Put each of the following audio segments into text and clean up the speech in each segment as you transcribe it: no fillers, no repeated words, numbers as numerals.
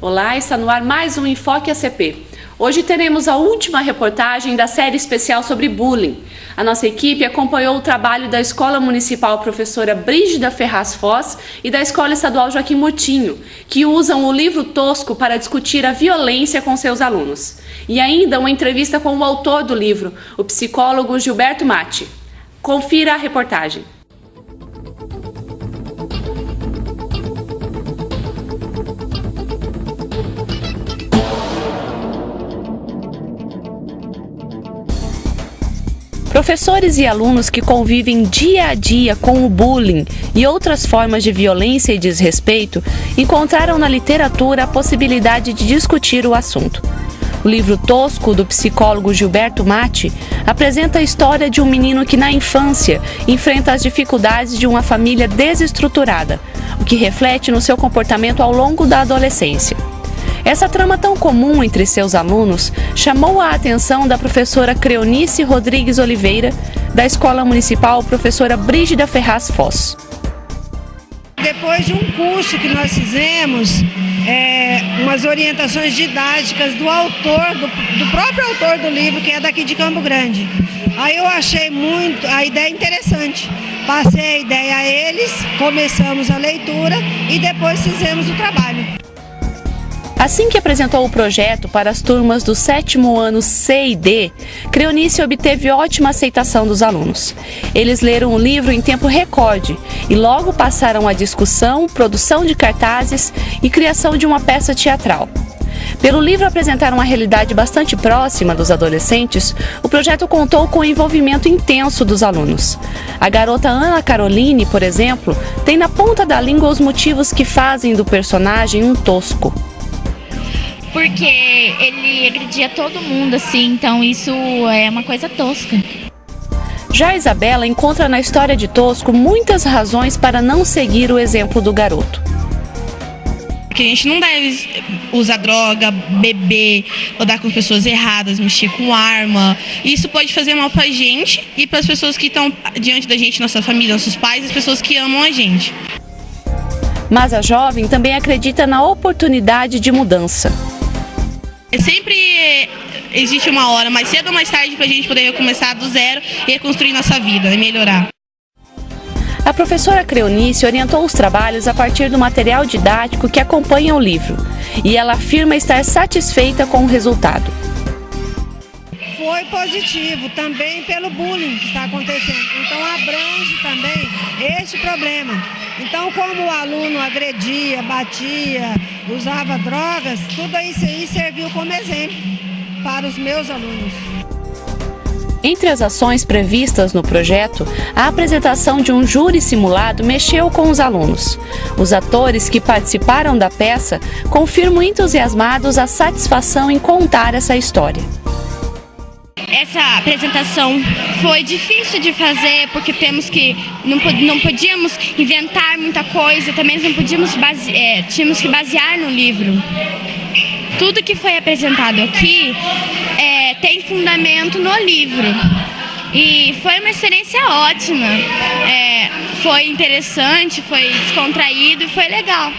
Olá, está no ar mais um Enfoque ACP. Hoje teremos a última reportagem da série especial sobre bullying. A nossa equipe acompanhou o trabalho da Escola Municipal Professora Brígida Ferraz Foz e da Escola Estadual Joaquim Murtinho, que usam o livro Tosco para discutir a violência com seus alunos. E ainda uma entrevista com o autor do livro, o psicólogo Gilberto Matti. Confira a reportagem. Professores e alunos que convivem dia a dia com o bullying e outras formas de violência e desrespeito encontraram na literatura a possibilidade de discutir o assunto. O livro Tosco, do psicólogo Gilberto Matti, apresenta a história de um menino que na infância enfrenta as dificuldades de uma família desestruturada, o que reflete no seu comportamento ao longo da adolescência. Essa trama tão comum entre seus alunos chamou a atenção da professora Creonice Rodrigues Oliveira, da Escola Municipal Professora Brígida Ferraz Foz. Depois de um curso que nós fizemos, umas orientações didáticas do próprio autor do livro, que é daqui de Campo Grande. Aí eu achei a ideia interessante. Passei a ideia a eles, começamos a leitura e depois fizemos o trabalho. Assim que apresentou o projeto para as turmas do 7º ano C e D, Creonice obteve ótima aceitação dos alunos. Eles leram o livro em tempo recorde e logo passaram à discussão, produção de cartazes e criação de uma peça teatral. Pelo livro apresentar uma realidade bastante próxima dos adolescentes, o projeto contou com o envolvimento intenso dos alunos. A garota Ana Caroline, por exemplo, tem na ponta da língua os motivos que fazem do personagem um tosco. Porque ele agredia todo mundo, assim, então isso é uma coisa tosca. Já a Isabela encontra na história de Tosco muitas razões para não seguir o exemplo do garoto. Porque a gente não deve usar droga, beber, andar com pessoas erradas, mexer com arma. Isso pode fazer mal pra gente e para as pessoas que estão diante da gente, nossa família, nossos pais, as pessoas que amam a gente. Mas a jovem também acredita na oportunidade de mudança. Sempre existe uma hora, mais cedo ou mais tarde, para a gente poder começar do zero e reconstruir nossa vida e melhorar. A professora Creonice orientou os trabalhos a partir do material didático que acompanha o livro, e ela afirma estar satisfeita com o resultado. Foi positivo também pelo bullying que está acontecendo, então abrange também este problema. Então, como o aluno agredia, batia, usava drogas, tudo isso aí serviu como exemplo para os meus alunos. Entre as ações previstas no projeto, a apresentação de um júri simulado mexeu com os alunos. Os atores que participaram da peça confirmam entusiasmados a satisfação em contar essa história. Essa apresentação foi difícil de fazer porque não podíamos inventar muita coisa, também não podíamos tínhamos que basear no livro. Tudo que foi apresentado aqui tem fundamento no livro e foi uma experiência ótima. Foi interessante, foi descontraído e foi legal.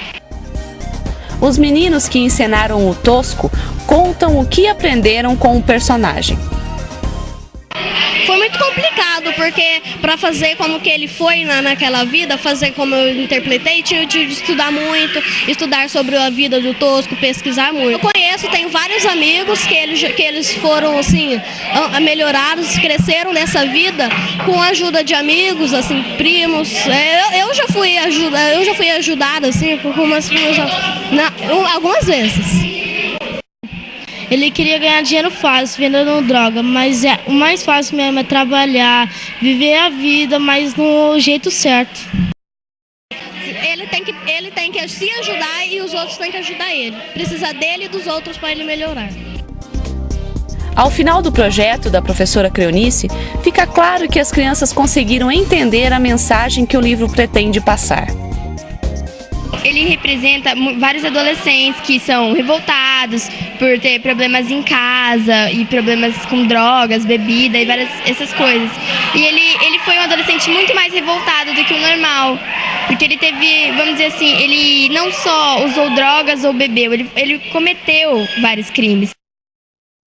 Os meninos que encenaram o Tosco contam o que aprenderam com o personagem. Foi muito complicado, porque para fazer como que ele foi naquela vida, fazer como eu interpretei, tive de estudar muito, estudar sobre a vida do Tosco, pesquisar muito. Eu conheço, tenho vários amigos que eles foram assim, melhorados, cresceram nessa vida com a ajuda de amigos, assim, primos. Eu já fui ajudada assim, por algumas vezes. Ele queria ganhar dinheiro fácil, vendendo droga, mas o mais fácil mesmo é trabalhar, viver a vida, mas no jeito certo. Ele tem que se ajudar e os outros têm que ajudar ele. Precisa dele e dos outros para ele melhorar. Ao final do projeto da professora Creonice, fica claro que as crianças conseguiram entender a mensagem que o livro pretende passar. Ele representa vários adolescentes que são revoltados por ter problemas em casa e problemas com drogas, bebida e várias essas coisas. E ele foi um adolescente muito mais revoltado do que o normal. Porque ele teve, vamos dizer assim, ele não só usou drogas ou bebeu, ele cometeu vários crimes.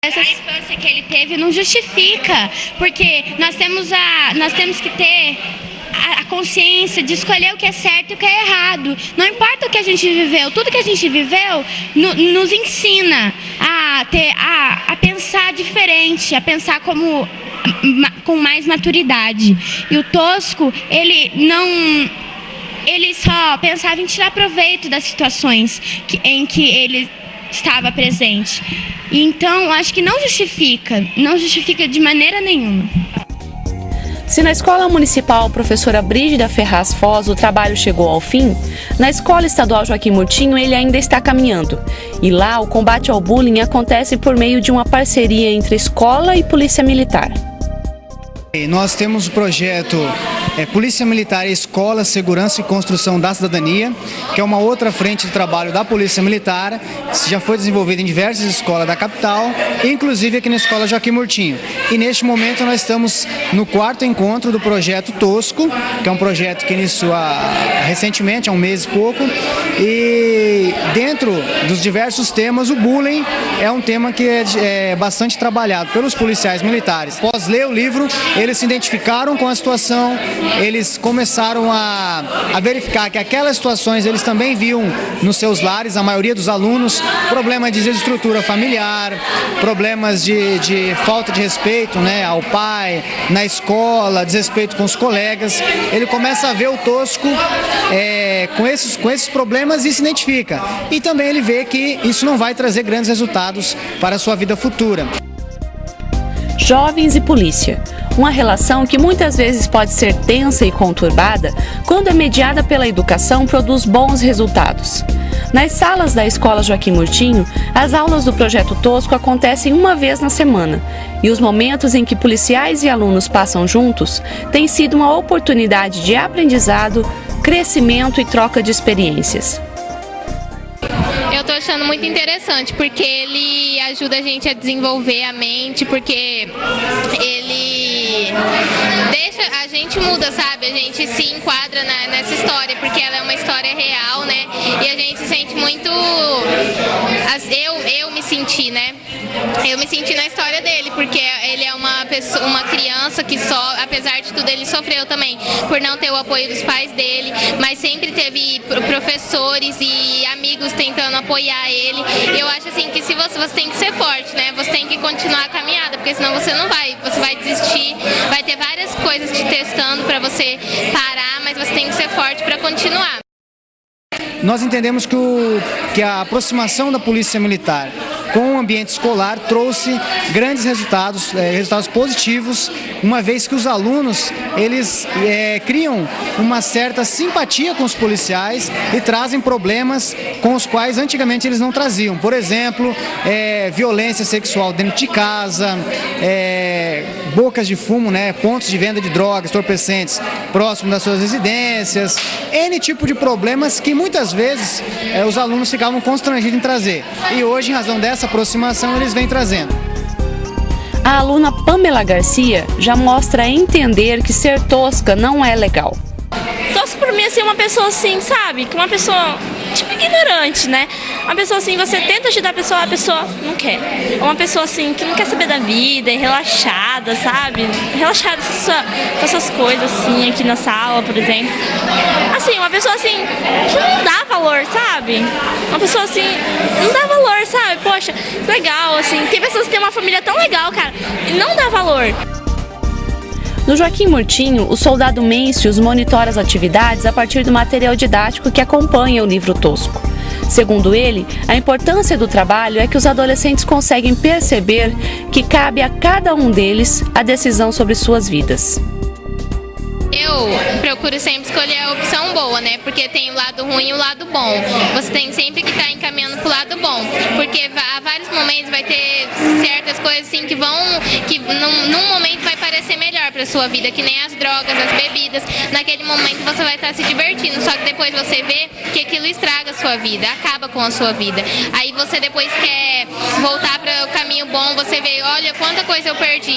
A infância que ele teve não justifica, porque nós temos que ter a consciência de escolher o que é certo e o que é errado. Não importa o que a gente viveu, tudo que a gente viveu nos ensina a pensar diferente, a pensar com mais maturidade. E o Tosco, ele só pensava em tirar proveito das situações em que ele estava presente. Então, acho que não justifica de maneira nenhuma. Se na Escola Municipal Professora Brígida Ferraz Foz o trabalho chegou ao fim, na Escola Estadual Joaquim Murtinho ele ainda está caminhando. E lá o combate ao bullying acontece por meio de uma parceria entre escola e Polícia Militar. Nós temos o projeto Polícia Militar, Escola, Segurança e Construção da Cidadania, que é uma outra frente de trabalho da Polícia Militar, que já foi desenvolvida em diversas escolas da capital, inclusive aqui na Escola Joaquim Murtinho. E neste momento nós estamos no 4º encontro do projeto Tosco, que é um projeto que iniciou recentemente, há um mês e pouco, e dentro dos diversos temas, o bullying é um tema que é bastante trabalhado pelos policiais militares. Após ler o livro, eles se identificaram com a situação, eles começaram a verificar que aquelas situações eles também viam nos seus lares, a maioria dos alunos, problemas de desestrutura familiar, problemas de falta de respeito, né, ao pai, na escola, desrespeito com os colegas. Ele começa a ver o Tosco com esses problemas e se identifica. E também ele vê que isso não vai trazer grandes resultados para a sua vida futura. Jovens e polícia. Uma relação que muitas vezes pode ser tensa e conturbada, quando é mediada pela educação, produz bons resultados. Nas salas da Escola Joaquim Murtinho, as aulas do Projeto Tosco acontecem uma vez na semana, e os momentos em que policiais e alunos passam juntos têm sido uma oportunidade de aprendizado, crescimento e troca de experiências. Eu estou achando muito interessante, porque ele ajuda a gente a desenvolver a mente, porque ele deixa, a gente muda, sabe? A gente se enquadra nessa história, porque ela é uma história real, né? E a gente se sente muito... Eu me senti, né? Eu me senti na história dele, porque ele é uma criança que só, apesar de tudo, ele sofreu também por não ter o apoio dos pais dele, mas sempre teve professores e amigos tentando apoiar ele. Eu acho assim que se você tem que ser forte, né? Você tem que continuar a caminhada, porque senão você vai desistir, vai ter várias coisas te testando para você parar, mas você tem que ser forte para continuar. Nós entendemos que a aproximação da Polícia Militar com o ambiente escolar trouxe grandes resultados positivos, uma vez que os alunos eles criam uma certa simpatia com os policiais e trazem problemas com os quais antigamente eles não traziam. Por exemplo, violência sexual dentro de casa, bocas de fumo, né, pontos de venda de drogas, entorpecentes próximo das suas residências, N tipo de problemas que muitas vezes os alunos ficavam constrangidos em trazer. E hoje, em razão dessa aproximação, eles vêm trazendo. A aluna Pamela Garcia já mostra a entender que ser tosca não é legal. Tosco por mim é ser uma pessoa assim, sabe? Que uma pessoa, tipo, ignorante, né? Uma pessoa assim, você tenta ajudar a pessoa não quer. É uma pessoa assim, que não quer saber da vida, é relaxada, sabe? Relaxada com essas coisas assim, aqui na sala, por exemplo. Assim, uma pessoa assim, que não dá valor, sabe? Uma pessoa assim, não dá valor, sabe? Poxa, legal, assim. Tem pessoas que têm uma família tão legal, cara, e não dá valor. No Joaquim Murtinho, o soldado Mencius monitora as atividades a partir do material didático que acompanha o livro Tosco. Segundo ele, a importância do trabalho é que os adolescentes conseguem perceber que cabe a cada um deles a decisão sobre suas vidas. Eu procuro sempre escolher a opção boa, né? Porque tem o lado ruim e o lado bom. Você tem sempre que estar encaminhando pro lado bom, porque há vários momentos vai ter certas coisas assim que num momento vai parecer melhor pra sua vida, que nem as drogas, as bebidas. Naquele momento você vai estar se divertindo, só que depois você vê que aquilo estraga a sua vida, acaba com a sua vida. Aí você depois quer voltar para o caminho bom, você vê, olha quanta coisa eu perdi.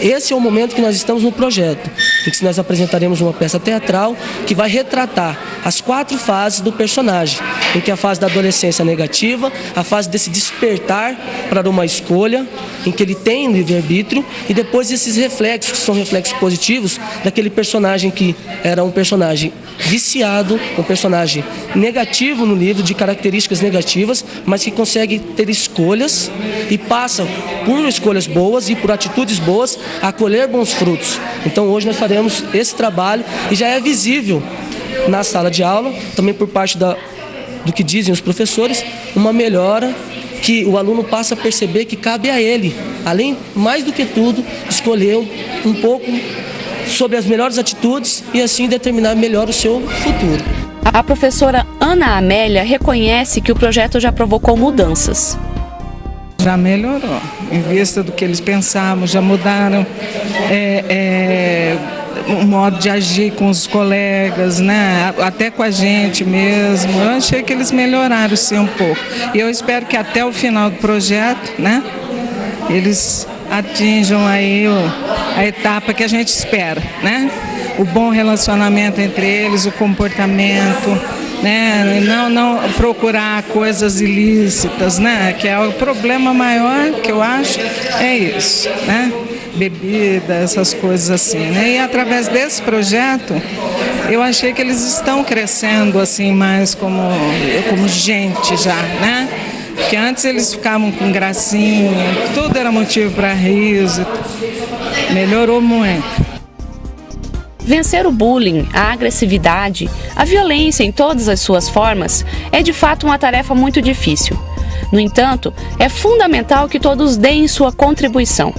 esse é o momento que nós estamos no projeto, em que nós apresentaremos uma peça teatral que vai retratar as 4 fases do personagem, em que a fase da adolescência negativa, a fase desse despertar para uma escolha, em que ele tem livre-arbítrio, e depois esses reflexos, que são reflexos positivos, daquele personagem que era um personagem viciado, um personagem negativo no livro, de características negativas, mas que consegue ter escolhas e passa por escolhas boas e por atitudes boas a colher bons frutos. Então hoje nós faremos esse trabalho e já é visível na sala de aula, também por parte do que dizem os professores, uma melhora que o aluno passa a perceber que cabe a ele, além, mais do que tudo, escolher um pouco sobre as melhores atitudes e assim determinar melhor o seu futuro. A professora Ana Amélia reconhece que o projeto já provocou mudanças. Já melhorou, em vista do que eles pensavam, já mudaram o modo de agir com os colegas, né? Até com a gente mesmo. Eu achei que eles melhoraram sim um pouco. E eu espero que até o final do projeto, né, eles atinjam aí a etapa que a gente espera, né? O bom relacionamento entre eles, o comportamento, né? Não procurar coisas ilícitas, né? Que é o problema maior que eu acho, é isso, né? Bebida, essas coisas assim, né? E através desse projeto, eu achei que eles estão crescendo assim mais como gente já, né? Porque antes eles ficavam com gracinha, tudo era motivo para riso, melhorou muito. Vencer o bullying, a agressividade, a violência em todas as suas formas é de fato uma tarefa muito difícil. No entanto, é fundamental que todos deem sua contribuição.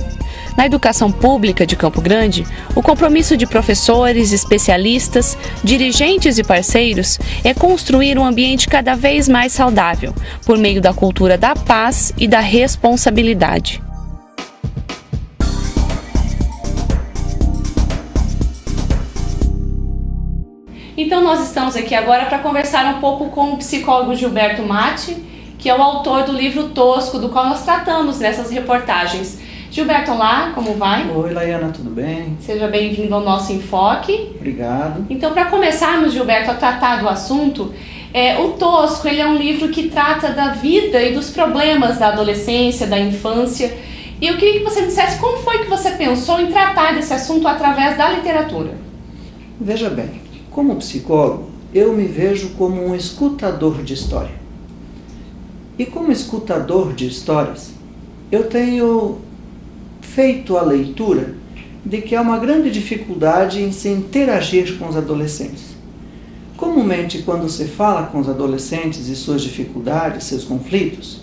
Na educação pública de Campo Grande, o compromisso de professores, especialistas, dirigentes e parceiros é construir um ambiente cada vez mais saudável, por meio da cultura da paz e da responsabilidade. Então nós estamos aqui agora para conversar um pouco com o psicólogo Gilberto Matti, que é o autor do livro Tosco, do qual nós tratamos nessas reportagens. Gilberto, olá, como vai? Oi, Laiana, tudo bem? Seja bem-vindo ao nosso Enfoque. Obrigado. Então, para começarmos, Gilberto, a tratar do assunto, o Tosco, ele é um livro que trata da vida e dos problemas da adolescência, da infância. E eu queria que você me dissesse como foi que você pensou em tratar desse assunto através da literatura. Veja bem, como psicólogo, eu me vejo como um escutador de história. E como escutador de histórias, eu tenho feito a leitura de que há uma grande dificuldade em se interagir com os adolescentes. Comumente, quando se fala com os adolescentes e suas dificuldades, seus conflitos,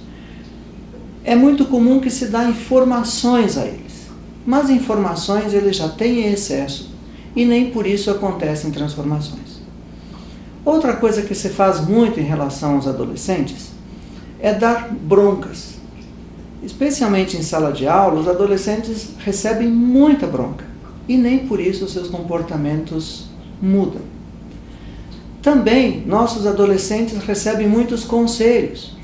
é muito comum que se dá informações a eles. Mas informações eles já têm em excesso e nem por isso acontecem transformações. Outra coisa que se faz muito em relação aos adolescentes é dar broncas. Especialmente em sala de aula, os adolescentes recebem muita bronca e nem por isso seus comportamentos mudam. Também, nossos adolescentes recebem muitos conselhos.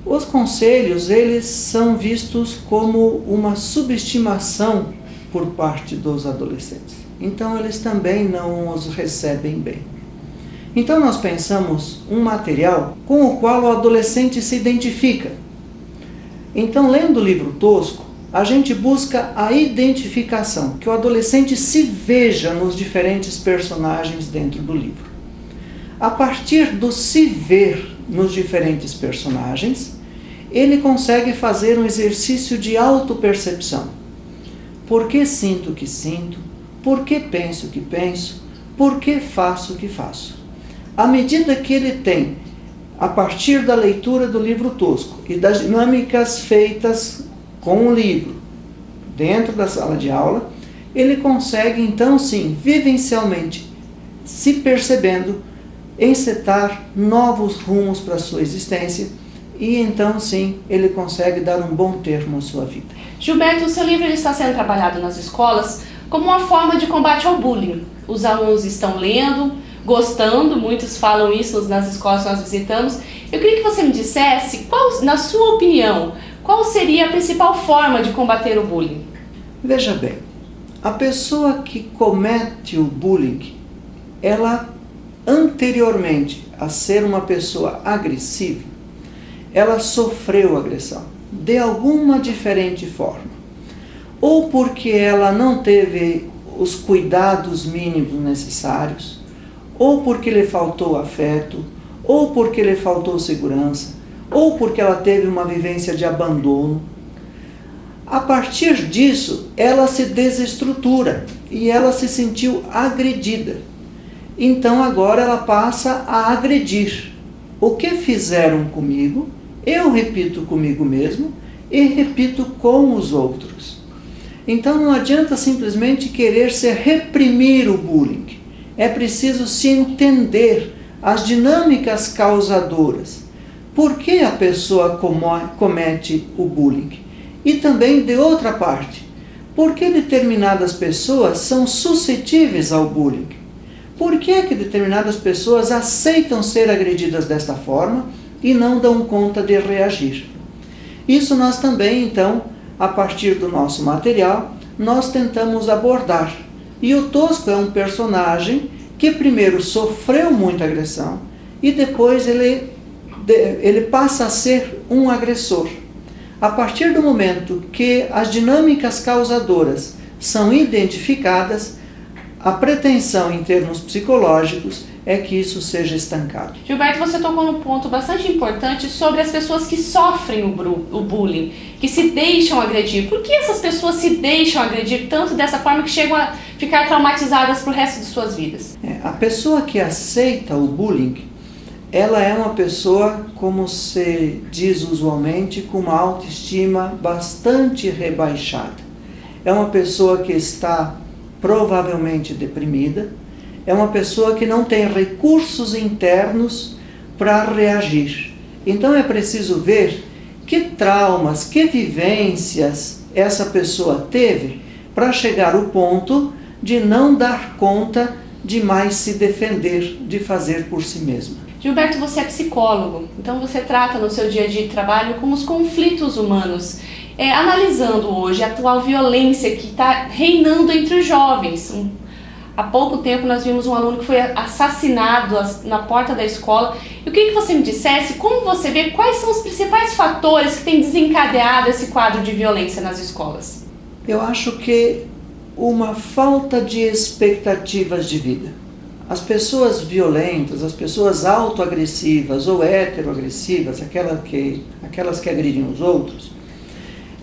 Os conselhos, eles são vistos como uma subestimação por parte dos adolescentes. Então, eles também não os recebem bem. Então, nós pensamos um material com o qual o adolescente se identifica. Então, lendo o livro Tosco, a gente busca a identificação, que o adolescente se veja nos diferentes personagens dentro do livro. A partir do se ver nos diferentes personagens, ele consegue fazer um exercício de autopercepção. Por que sinto o que sinto? Por que penso o que penso? Por que faço o que faço? À medida que ele tem, a partir da leitura do livro Tosco e das dinâmicas feitas com o livro dentro da sala de aula, ele consegue então sim, vivencialmente, se percebendo, encetar novos rumos para a sua existência e então sim, ele consegue dar um bom termo à sua vida. Gilberto, o seu livro ele está sendo trabalhado nas escolas como uma forma de combate ao bullying. Os alunos estão lendo, gostando, muitos falam isso nas escolas que nós visitamos. Eu queria que você me dissesse, na sua opinião, qual seria a principal forma de combater o bullying? Veja bem, A pessoa que comete o bullying, ela anteriormente a ser uma pessoa agressiva, ela sofreu agressão de alguma diferente forma. Ou porque ela não teve os cuidados mínimos necessários, ou porque lhe faltou afeto, ou porque lhe faltou segurança, ou porque ela teve uma vivência de abandono. A partir disso, ela se desestrutura e ela se sentiu agredida. Então agora ela passa a agredir. O que fizeram comigo, eu repito comigo mesmo e repito com os outros. Então não adianta simplesmente querer se reprimir o bullying. É preciso se entender as dinâmicas causadoras. Por que a pessoa comete o bullying? E também, de outra parte, por que determinadas pessoas são suscetíveis ao bullying? Por que determinadas pessoas aceitam ser agredidas desta forma e não dão conta de reagir? Isso nós também, então, a partir do nosso material, nós tentamos abordar. E o Tosco é um personagem que primeiro sofreu muita agressão e depois ele passa a ser um agressor. A partir do momento que as dinâmicas causadoras são identificadas, a pretensão em termos psicológicos é que isso seja estancado. Gilberto, você tocou num ponto bastante importante sobre as pessoas que sofrem o bullying, que se deixam agredir. Por que essas pessoas se deixam agredir tanto dessa forma que chegam a ficar traumatizadas para o resto de suas vidas? A pessoa que aceita o bullying, ela é uma pessoa, como se diz usualmente, com uma autoestima bastante rebaixada. É uma pessoa que está provavelmente deprimida, é uma pessoa que não tem recursos internos para reagir. Então é preciso ver que traumas, que vivências essa pessoa teve para chegar ao ponto de não dar conta de mais se defender, de fazer por si mesma. Gilberto, você é psicólogo, então você trata no seu dia a dia de trabalho com os conflitos humanos. Analisando hoje a atual violência que está reinando entre os jovens. Há pouco tempo nós vimos um aluno que foi assassinado na porta da escola. Eu queria que você me dissesse como você vê quais são os principais fatores que têm desencadeado esse quadro de violência nas escolas. Eu acho que uma falta de expectativas de vida. As pessoas violentas, as pessoas autoagressivas ou heteroagressivas, aquelas que agridem os outros,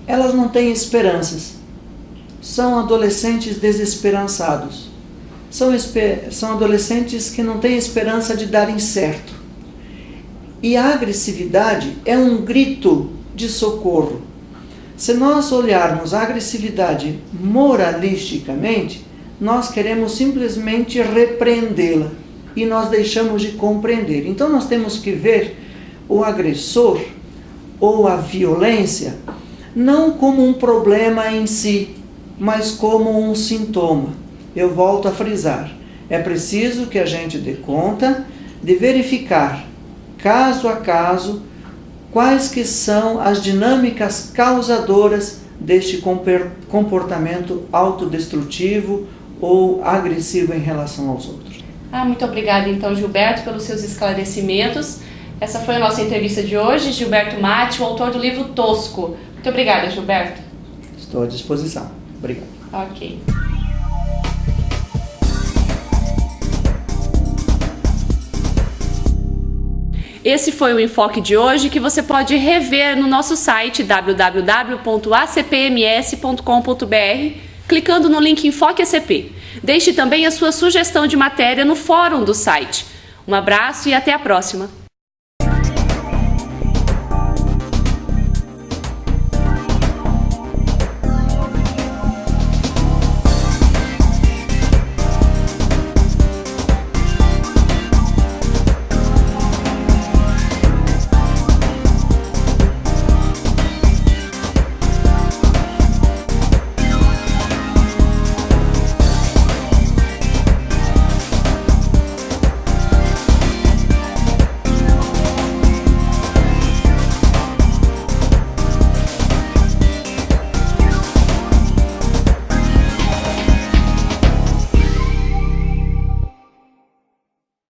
elas não têm esperanças. São adolescentes desesperançados. São adolescentes que não têm esperança de darem certo. E a agressividade é um grito de socorro. Se nós olharmos a agressividade moralisticamente, nós queremos simplesmente repreendê-la e nós deixamos de compreender. Então nós temos que ver o agressor ou a violência não como um problema em si, mas como um sintoma. Eu volto a frisar, é preciso que a gente dê conta de verificar, caso a caso, quais que são as dinâmicas causadoras deste comportamento autodestrutivo ou agressivo em relação aos outros. Muito obrigada então, Gilberto, pelos seus esclarecimentos. Essa foi a nossa entrevista de hoje. Gilberto Matti, o autor do livro Tosco. Muito obrigada, Gilberto. Estou à disposição. Obrigado. Ok. Esse foi o Enfoque de hoje, que você pode rever no nosso site www.acpms.com.br, clicando no link Enfoque ACP. Deixe também a sua sugestão de matéria no fórum do site. Um abraço e até a próxima!